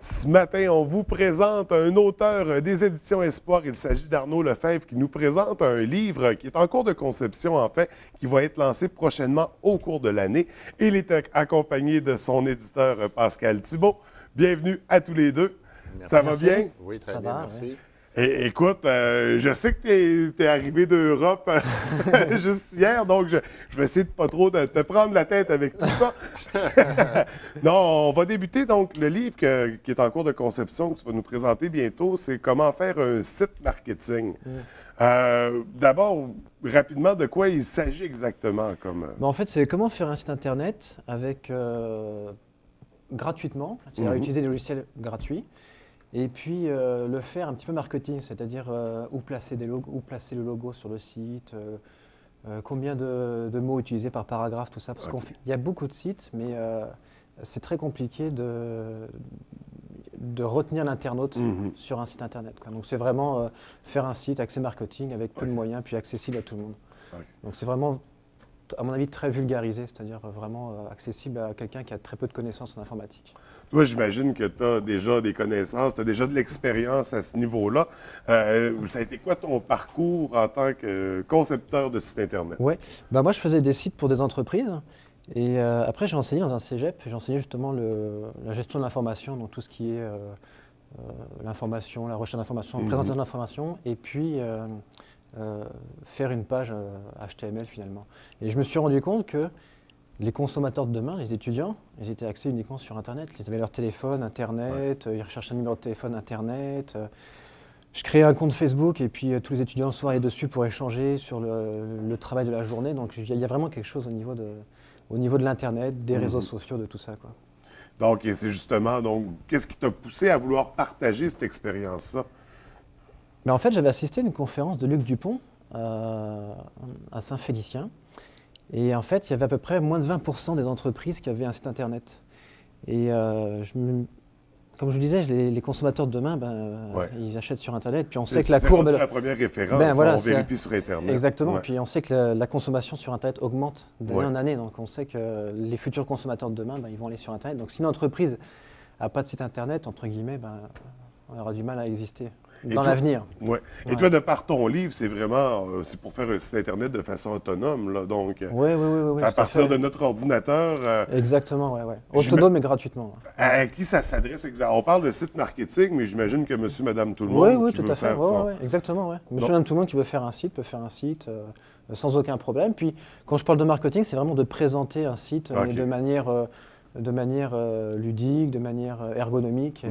Ce matin, on vous présente un auteur des éditions Espoir. Il s'agit d'Arnaud Lefebvre qui nous présente un livre qui est en cours de conception, en fait, qui va être lancé prochainement au cours de l'année. Il est accompagné de son éditeur Pascal Thibault. Bienvenue à tous les deux. Merci. Ça va bien? Oui, très bien, merci. Oui. Écoute, je sais que tu es arrivé d'Europe juste hier, donc je vais essayer de pas trop te prendre la tête avec tout ça. Non, on va débuter donc le livre qui est en cours de conception, que tu vas nous présenter bientôt, c'est Comment faire un site marketing. D'abord, rapidement, de quoi il s'agit exactement? En fait, c'est comment faire un site Internet avec gratuitement, c'est-à-dire utiliser des logiciels gratuits. Et puis le faire un petit peu marketing, c'est-à-dire où placer le logo sur le site, combien de mots utiliser par paragraphe, tout ça. Parce qu'il y a beaucoup de sites, mais c'est très compliqué de retenir l'internaute sur un site internet, quoi. Donc c'est vraiment faire un site axé marketing avec peu de moyens, puis accessible à tout le monde. Donc c'est vraiment, à mon avis, très vulgarisé, c'est-à-dire vraiment accessible à quelqu'un qui a très peu de connaissances en informatique. Toi, j'imagine que tu as déjà des connaissances, tu as déjà de l'expérience à ce niveau-là. Ça a été quoi ton parcours en tant que concepteur de site Internet? Oui, moi je faisais des sites pour des entreprises et après j'ai enseigné dans un cégep. J'ai enseigné justement la gestion de l'information, donc tout ce qui est l'information, la recherche d'information, la présentation de l'information et puis faire une page HTML finalement. Et je me suis rendu compte que les consommateurs de demain, les étudiants, ils étaient axés uniquement sur Internet. Ils avaient leur téléphone, Internet, ils recherchaient un numéro de téléphone, Internet. Je créais un compte Facebook et puis tous les étudiants le soir allaient dessus pour échanger sur le travail de la journée. Donc il y a vraiment quelque chose au niveau de l'Internet, des réseaux sociaux, de tout ça, quoi. Donc, et c'est justement, qu'est-ce qui t'a poussé à vouloir partager cette expérience-là? Mais en fait, j'avais assisté à une conférence de Luc Dupont à Saint-Félicien. Et en fait, il y avait à peu près moins de 20% des entreprises qui avaient un site Internet. Et comme je vous disais, les consommateurs de demain, ils achètent sur Internet. Puis on sait que la courbe... C'est la première référence, on vérifie sur Internet. Exactement. Puis on sait que la consommation sur Internet augmente d'année en année. Donc on sait que les futurs consommateurs de demain, ils vont aller sur Internet. Donc si une entreprise n'a pas de site Internet, entre guillemets, on aura du mal à exister dans l'avenir. Ouais. Et toi, de par ton livre, c'est vraiment c'est pour faire un site Internet de façon autonome, là. Donc, à partir de notre ordinateur. Exactement, oui. Autonome et gratuitement. À qui ça s'adresse exactement? On parle de site marketing, mais j'imagine que monsieur, madame, tout le monde. Oui, tout à fait. Exactement. Monsieur, madame, tout le monde qui veut faire un site peut faire un site sans aucun problème. Puis, quand je parle de marketing, c'est vraiment de présenter un site de manière ludique, de manière ergonomique.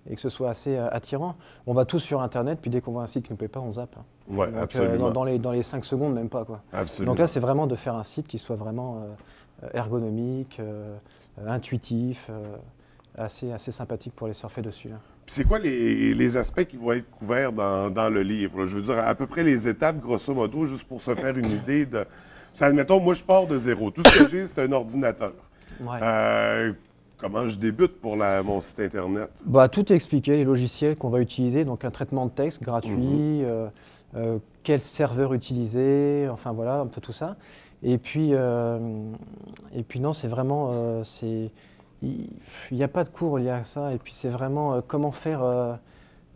Et que ce soit assez attirant. On va tous sur Internet, puis dès qu'on voit un site qui ne nous plaît pas, on zappe. Oui, absolument. Dans les 5 secondes, même pas, quoi. Absolument. Donc là, c'est vraiment de faire un site qui soit vraiment ergonomique, intuitif, assez sympathique pour aller surfer dessus, là. C'est quoi les aspects qui vont être couverts dans le livre? Je veux dire, à peu près les étapes, grosso modo, juste pour se faire une idée de... Admettons, moi, je pars de zéro. Tout ce que j'ai, c'est un ordinateur. Comment je débute pour mon site Internet? Tout est expliqué, les logiciels qu'on va utiliser, donc un traitement de texte gratuit, quel serveur utiliser, enfin voilà, un peu tout ça. Et puis non, c'est vraiment, il n'y a pas de cours lié à ça, et puis c'est vraiment comment faire,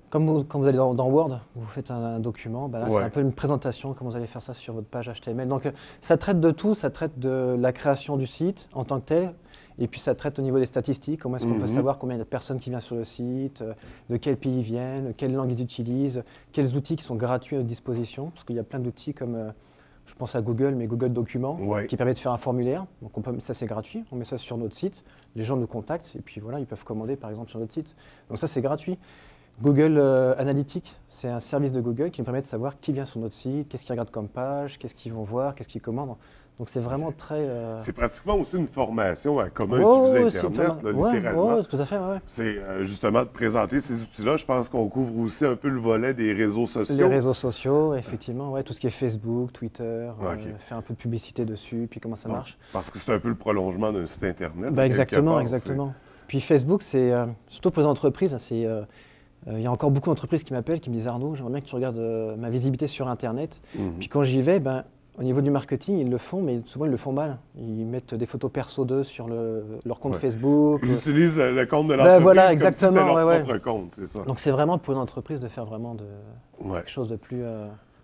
quand vous allez dans Word, vous faites un document, là c'est un peu une présentation, comment vous allez faire ça sur votre page HTML. Donc ça traite de tout, ça traite de la création du site en tant que tel, et puis ça traite au niveau des statistiques, comment est-ce qu'on peut savoir combien il y a de personnes qui viennent sur le site, de quel pays ils viennent, quelle langue ils utilisent, quels outils qui sont gratuits à disposition, parce qu'il y a plein d'outils comme, je pense à Google, mais Google Documents, qui permet de faire un formulaire. Donc ça c'est gratuit, on met ça sur notre site, les gens nous contactent, et puis voilà, ils peuvent commander par exemple sur notre site. Donc ça c'est gratuit. Google Analytics, c'est un service de Google qui nous permet de savoir qui vient sur notre site, qu'est-ce qu'ils regardent comme page, qu'est-ce qu'ils vont voir, qu'est-ce qu'ils commandent. Donc c'est vraiment très... C'est pratiquement aussi une formation à comment utiliser Internet, littéralement. Oui, tout à fait. C'est justement de présenter ces outils-là. Je pense qu'on couvre aussi un peu le volet des réseaux sociaux. Les réseaux sociaux, effectivement, tout ce qui est Facebook, Twitter, faire un peu de publicité dessus, puis comment ça marche. Parce que c'est un peu le prolongement d'un site Internet. Exactement. Puis Facebook, c'est surtout pour les entreprises, il y a encore beaucoup d'entreprises qui m'appellent, qui me disent « Arnaud, j'aimerais bien que tu regardes ma visibilité sur Internet. Puis quand j'y vais, Au niveau du marketing, ils le font, mais souvent ils le font mal. Ils mettent des photos perso d'eux sur leur compte Facebook. Ils utilisent le compte de l'entreprise Voilà, comme si c'était exactement, leur ouais. propre compte, c'est ça. Donc c'est vraiment pour une entreprise de faire vraiment Ouais. quelque chose de plus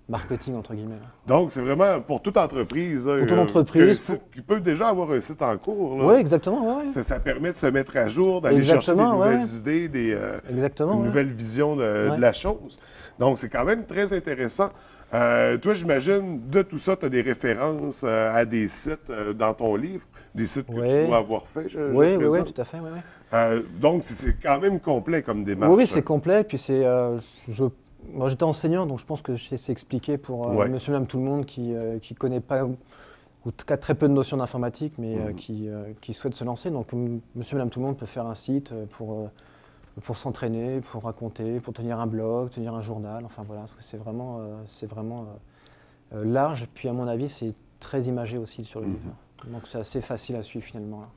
marketing, entre guillemets. Là. Donc, c'est vraiment pour toute entreprise. Là, Pour toute entreprise, qui peut déjà avoir un site en cours. Oui, exactement. Ouais. Ça permet de se mettre à jour, d'aller chercher des nouvelles idées, une nouvelle vision de la chose. Donc, c'est quand même très intéressant. Toi, j'imagine, de tout ça, tu as des références à des sites dans ton livre, des sites que tu dois avoir fait, Oui, tout à fait. Donc, c'est quand même complet comme démarche. Oui, c'est complet. Puis moi, j'étais enseignant, donc je pense que je sais expliquer pour monsieur, madame, tout le monde qui ne connaît pas ou qui a très peu de notions d'informatique, mais qui souhaite se lancer. Donc, monsieur, madame, tout le monde peut faire un site pour s'entraîner, pour raconter, pour tenir un blog, tenir un journal. Enfin, voilà, c'est vraiment large. Puis, à mon avis, c'est très imagé aussi sur le livre. Donc, c'est assez facile à suivre, finalement. Là.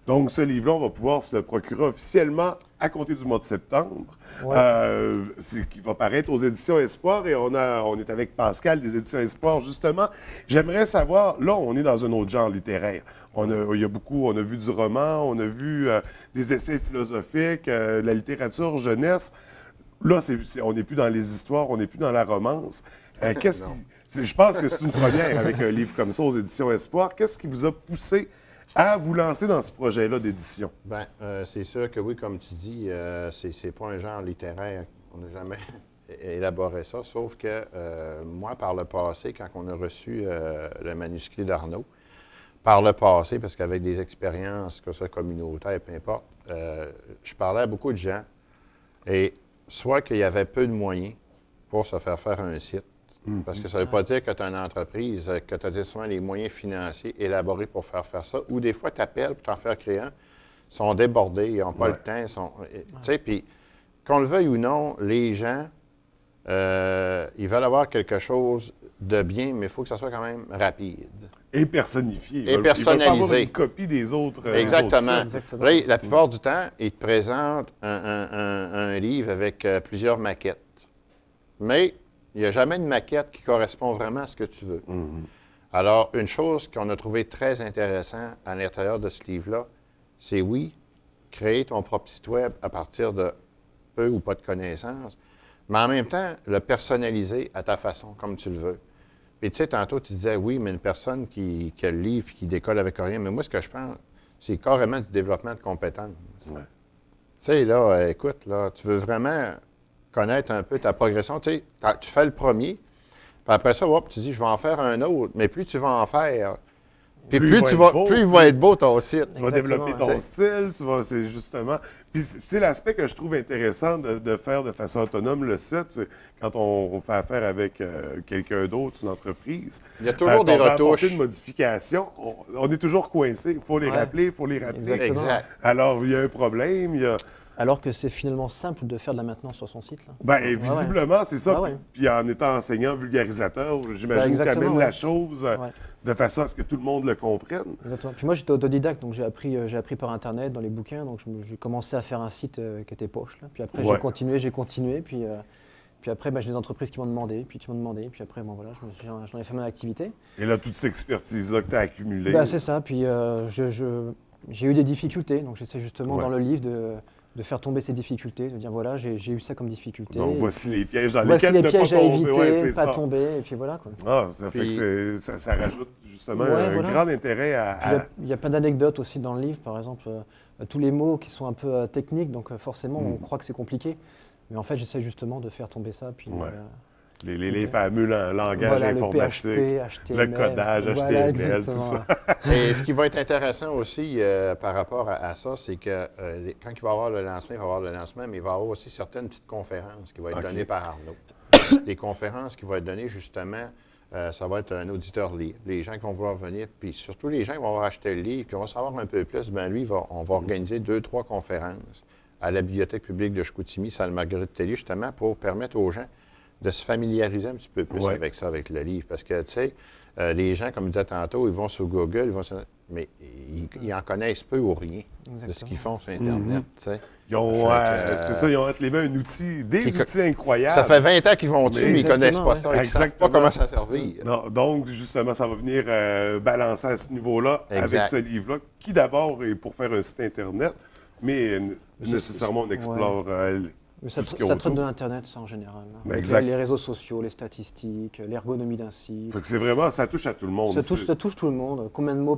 Donc, ce livre-là, on va pouvoir se le procurer officiellement à compter du mois de septembre. Qui va paraître aux Éditions Espoir. Et on est avec Pascal des Éditions Espoir, justement. J'aimerais savoir, là, on est dans un autre genre littéraire. On a vu du roman, on a vu des essais philosophiques, de la littérature jeunesse. Là, on n'est plus dans les histoires, on n'est plus dans la romance. Je pense que c'est une première avec un livre comme ça aux Éditions Espoir. Qu'est-ce qui vous a poussé à vous lancer dans ce projet-là d'édition? Bien, c'est sûr que oui, comme tu dis, c'est pas un genre littéraire. On n'a jamais élaboré ça, sauf que moi, par le passé, quand on a reçu le manuscrit d'Arnaud, par le passé, parce qu'avec des expériences, que ce soit communautaire, peu importe, je parlais à beaucoup de gens, et soit qu'il y avait peu de moyens pour se faire un site, parce que ça ne veut pas dire que tu as une entreprise, que tu as nécessairement les moyens financiers élaborés pour faire ça. Ou des fois, tu appelles pour t'en faire créer un, ils sont débordés, ils n'ont pas le temps. Tu sais, puis qu'on le veuille ou non, les gens, ils veulent avoir quelque chose de bien, mais il faut que ça soit quand même rapide. Et personnifié. Et personnalisé. Ils veulent pas avoir une copie des autres. Exactement. Exactement. Là, la plupart du temps, ils te présentent un livre avec plusieurs maquettes. Mais il n'y a jamais une maquette qui correspond vraiment à ce que tu veux. Alors, une chose qu'on a trouvé très intéressante à l'intérieur de ce livre-là, c'est oui, créer ton propre site web à partir de peu ou pas de connaissances, mais en même temps, le personnaliser à ta façon, comme tu le veux. Puis tu sais, tantôt, tu disais, oui, mais une personne qui a le livre et qui décolle avec rien, mais moi, ce que je pense, c'est carrément du développement de compétences. Tu sais, là, écoute, là, tu veux vraiment connaître un peu ta progression. Tu sais, tu fais le premier, puis après ça, hop, tu dis, je vais en faire un autre. Mais plus tu vas en faire, puis plus il va être beau ton site. Tu vas développer ton style, c'est justement... Puis c'est l'aspect que je trouve intéressant de faire de façon autonome le site, quand on fait affaire avec quelqu'un d'autre, une entreprise. Il y a toujours des retouches. Une modification, on est toujours coincé. Il faut les rappeler, il faut les rappeler. Exact. Alors, il y a un problème, Alors que c'est finalement simple de faire de la maintenance sur son site. Là. Bien, visiblement, c'est ça. Puis en étant enseignant, vulgarisateur, j'imagine que tu amènes la chose de façon à ce que tout le monde le comprenne. Exactement. Puis moi, j'étais autodidacte, donc j'ai appris par Internet, dans les bouquins. Donc j'ai commencé à faire un site qui était poche. Là. Puis après, j'ai continué. Puis après, j'ai des entreprises qui m'ont demandé, puis Puis après, bon, voilà, j'en ai fait mon activité. Et là, toute cette expertise-là que tu as accumulée. C'est ça. Puis j'ai eu des difficultés. Donc j'essaie justement dans le livre de faire tomber ces difficultés, de dire voilà, j'ai eu ça comme difficulté. Donc voici les pièges dans lesquels ne pas à tomber. éviter, pas tomber, et puis voilà. Quoi. Ah, ça fait que ça rajoute justement un grand intérêt à... Il y a plein d'anecdotes aussi dans le livre, par exemple, tous les mots qui sont un peu techniques, donc forcément on croit que c'est compliqué. Mais en fait, j'essaie justement de faire tomber ça. Puis, les fameux langages informatiques, le PHP, HTML, le codage, HTML, tout ça. Et ce qui va être intéressant aussi par rapport à ça, c'est que quand il va y avoir le lancement, il va y avoir le lancement, mais il va y avoir aussi certaines petites conférences qui vont être données par Arnaud. Les conférences qui vont être données, justement, ça va être un auditeur libre. Les gens qui vont vouloir venir, puis surtout les gens qui vont avoir acheté le livre, qui vont savoir un peu plus, bien lui, on va organiser 2-3 conférences à la Bibliothèque publique de Chicoutimi, salle Marguerite-Tellier, justement, pour permettre aux gens de se familiariser un petit peu plus avec ça, avec le livre. Parce que, tu sais, les gens, comme je disais tantôt, ils vont sur Google, mais ils en connaissent peu ou rien de ce Exactement. qu'ils font sur Internet. Tu sais. Ils ont, c'est ça, ils ont entre les mains des outils incroyables. Ça fait 20 ans qu'ils vont dessus, mais ils ne connaissent pas ça. Ils ne savent pas Exactement. comment ça servir. Non, donc, justement, ça va venir balancer à ce niveau-là Exact. avec ce livre-là, qui d'abord est pour faire un site Internet, mais nécessairement on explore Mais tout ça, ce qu'il y a ça traite autour. de l'Internet, ça, en général. Ben, Donc, exact. les réseaux sociaux, les statistiques, l'ergonomie d'un site. Fait que c'est vraiment, ça touche à tout le monde. Ça touche tout le monde. Combien de mots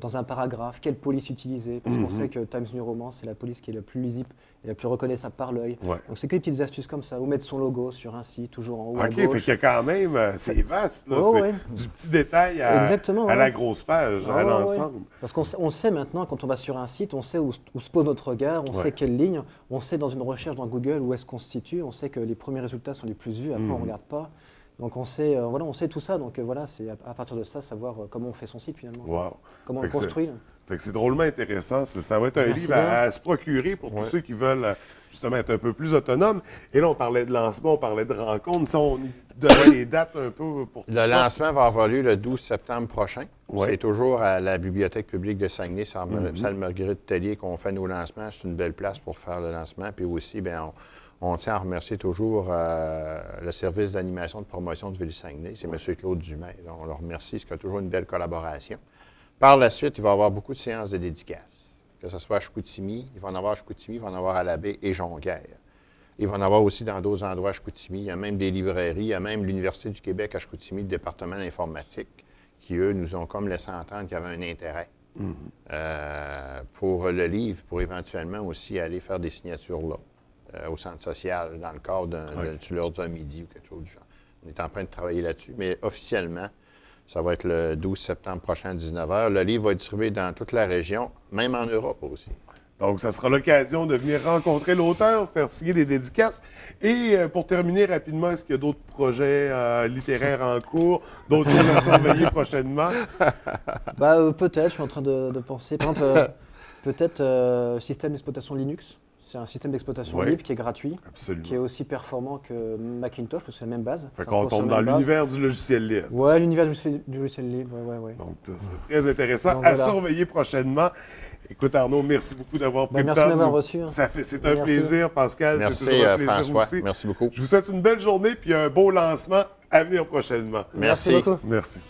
dans un paragraphe? Quelle police utiliser? Parce qu'on sait que Times New Roman, c'est la police qui est la plus lisible et la plus reconnaissable par l'œil. Ouais. Donc c'est que des petites astuces comme ça. Ou mettre son logo sur un site, toujours en haut à OK, fait gauche. qu'il y a quand même, c'est vaste, là. Oh, c'est ouais. du petit détail à, Exactement, à la ouais. grosse page, Ah, à ouais, l'ensemble. ouais. Parce qu'on sait maintenant, quand on va sur un site, on sait où se pose notre regard, on Ouais. sait quelle ligne, on sait dans une recherche dans Google où est-ce qu'on se situe, on sait que les premiers résultats sont les plus vus, après on ne regarde pas. Donc on sait, voilà, on sait tout ça, donc voilà, c'est à partir de ça, savoir comment on fait son site finalement, Wow. comment on Fait le que c'est- construit. Là. Fait que c'est drôlement intéressant. Ça va être un Merci livre bien. à se procurer pour tous ceux qui veulent justement être un peu plus autonomes. Et là, on parlait de lancement, on parlait de rencontres. Ça, on y donnait les dates un peu pour tout Le ça. lancement va avoir lieu le 12 septembre prochain. Ouais. C'est toujours à la Bibliothèque publique de Saguenay, salle Marguerite Tellier, qu'on fait nos lancements. C'est une belle place pour faire le lancement. Puis aussi, bien, on tient à remercier toujours le service d'animation de promotion de Ville-Saguenay. C'est M. Claude Dumais. Donc, on le remercie, c'est toujours une belle collaboration. Par la suite, il va y avoir beaucoup de séances de dédicaces. Que ce soit à Chicoutimi, il va en avoir à Chicoutimi, il va en avoir à Labbé et Jonquière. Il va en avoir aussi dans d'autres endroits à Chicoutimi. Il y a même des librairies, il y a même l'Université du Québec à Chicoutimi, le département d'informatique, qui, eux, nous ont comme laissé entendre qu'il y avait un intérêt pour le livre, pour éventuellement aussi aller faire des signatures là, au centre social, dans le cadre tu leur dis un midi ou quelque chose du genre. On est en train de travailler là-dessus, mais officiellement, ça va être le 12 septembre prochain à 19h. Le livre va être distribué dans toute la région, même en Europe aussi. Donc, ça sera l'occasion de venir rencontrer l'auteur, faire signer des dédicaces. Et pour terminer rapidement, est-ce qu'il y a d'autres projets littéraires en cours, d'autres choses à surveiller prochainement? Peut-être, je suis en train de penser. Par exemple, peut-être système d'exploitation Linux. C'est un système d'exploitation Ouais. libre qui est gratuit, Absolument. qui est aussi performant que Macintosh, parce que c'est la même base. Fait Ça qu'on repose sur tombe la dans même base. l'univers du logiciel libre. Ouais, l'univers du logiciel libre, ouais. Donc, c'est très intéressant Donc, à voilà. surveiller prochainement. Écoute, Arnaud, merci beaucoup d'avoir pris le Merci temps. de m'avoir nous- reçu, hein. C'est un Merci. plaisir, Pascal. Merci, C'est toujours un plaisir François. aussi. Merci beaucoup. Je vous souhaite une belle journée puis un beau lancement à venir prochainement. Merci. beaucoup. Merci.